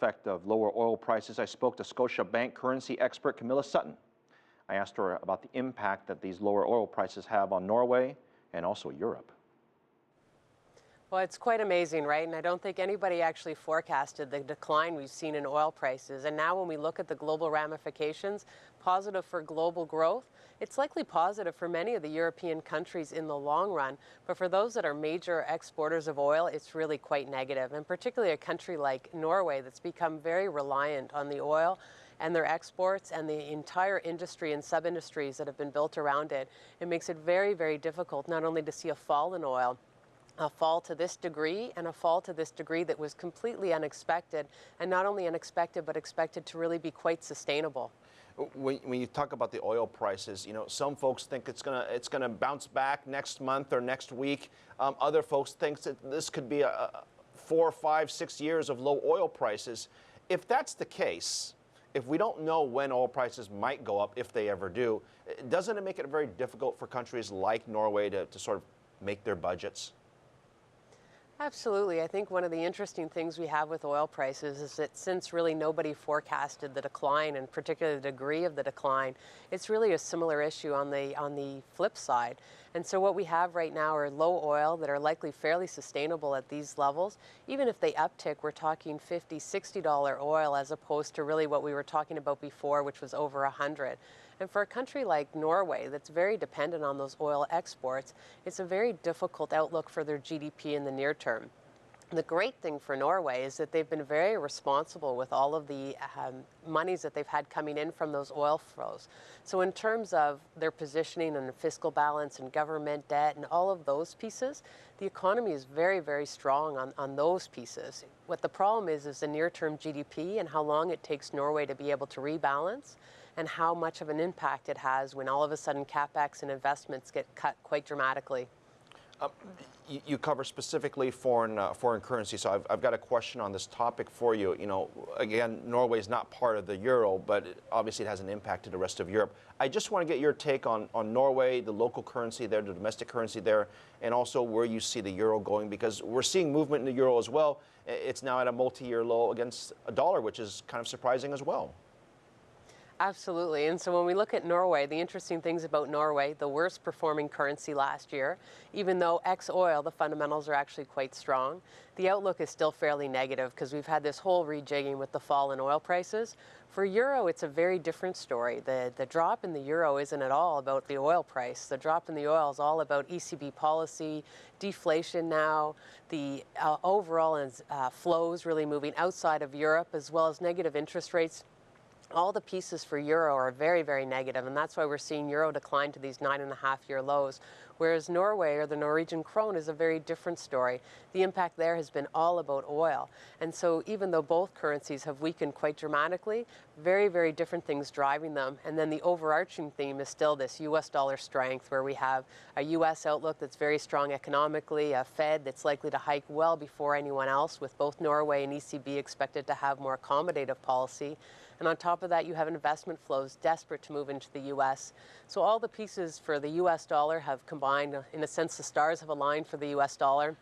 effect of lower oil prices, I spoke to Scotiabank currency expert Camilla Sutton. I asked her about the impact that these lower oil prices have on Norway and also Europe. Well, it's quite amazing, right? And I don't think anybody actually forecasted the decline we've seen in oil prices. And now when we look at the global ramifications, positive for global growth, it's likely positive for many of the European countries in the long run. But for those that are major exporters of oil, it's really quite negative. And particularly a country like Norway that's become very reliant on the oil and their exports and the entire industry and sub-industries that have been built around it. It makes it very, very difficult not only to see a fall in oil, a fall to this degree, and a fall to this degree that was completely unexpected, and not only unexpected, but expected to really be quite sustainable. When you talk about the oil prices, some folks think it's gonna bounce back next month or next week. Other folks think that this could be a 4, 5, 6 years of low oil prices. If that's the case, if we don't know when oil prices might go up, if they ever do, doesn't it make it very difficult for countries like Norway to sort of make their budgets? Absolutely. I think one of the interesting things we have with oil prices is that since really nobody forecasted the decline, and particularly the degree of the decline, it's really a similar issue on the flip side. And so what we have right now are low oil that are likely fairly sustainable at these levels. Even if they uptick, we're talking $50, $60 oil as opposed to really what we were talking about before, which was over 100. And for a country like Norway that's very dependent on those oil exports, it's a very difficult outlook for their GDP in the near term. The great thing for Norway is that they've been very responsible with all of the monies that they've had coming in from those oil flows. So in terms of their positioning and the fiscal balance and government debt and all of those pieces, the economy is very, very strong on those pieces. What the problem is the near-term GDP and how long it takes Norway to be able to rebalance, and how much of an impact it has when all of a sudden CapEx and investments get cut quite dramatically. You cover specifically foreign currency, so I've got a question on this topic for you. Again, Norway is not part of the euro, but obviously it has an impact to the rest of Europe. I just want to get your take on Norway, the local currency there, the domestic currency there, and also where you see the euro going, because we're seeing movement in the euro as well. It's now at a multi-year low against a dollar, which is kind of surprising as well. Absolutely. And so when we look at Norway, the interesting things about Norway, the worst performing currency last year, even though ex-oil, the fundamentals are actually quite strong, the outlook is still fairly negative because we've had this whole rejigging with the fall in oil prices. For euro, it's a very different story. The drop in the euro isn't at all about the oil price. The drop in the oil is all about ECB policy, deflation now, the overall flows really moving outside of Europe, as well as negative interest rates. All the pieces for euro are very, very negative, and that's why we're seeing euro decline to these 9.5-year lows. Whereas Norway, or the Norwegian krone, is a very different story. The impact there has been all about oil. And so even though both currencies have weakened quite dramatically, very, very different things driving them. And then the overarching theme is still this U.S. dollar strength, where we have a U.S. outlook that's very strong economically, a Fed that's likely to hike well before anyone else, with both Norway and ECB expected to have more accommodative policy. And on top of that, you have investment flows desperate to move into the U.S. So all the pieces for the U.S. dollar have combined. In a sense, the stars have aligned for the U.S. dollar.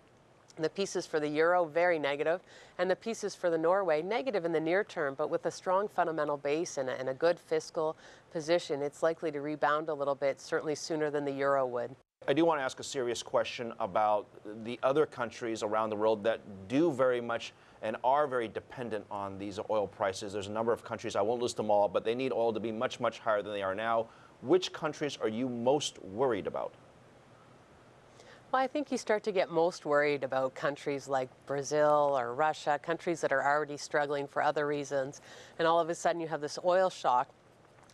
The pieces for the euro, very negative. And the pieces for the Norway, negative in the near term, but with a strong fundamental base and a good fiscal position, it's likely to rebound a little bit, certainly sooner than the euro would. I do want to ask a serious question about the other countries around the world that do very much and are very dependent on these oil prices. There's a number of countries, I won't list them all, but they need oil to be much, much higher than they are now. Which countries are you most worried about? Well, I think you start to get most worried about countries like Brazil or Russia, countries that are already struggling for other reasons. And all of a sudden you have this oil shock,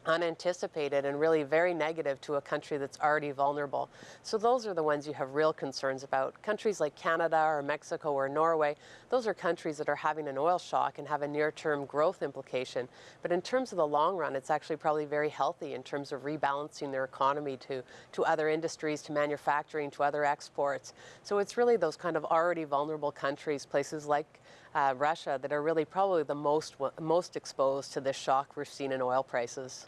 unanticipated and really very negative to a country that's already vulnerable. So those are the ones you have real concerns about. Countries like Canada or Mexico or Norway, those are countries that are having an oil shock and have a near-term growth implication. But in terms of the long run, it's actually probably very healthy in terms of rebalancing their economy to other industries, to manufacturing, to other exports. So it's really those kind of already vulnerable countries, places like Russia, that are really probably the most exposed to this shock we've seen in oil prices.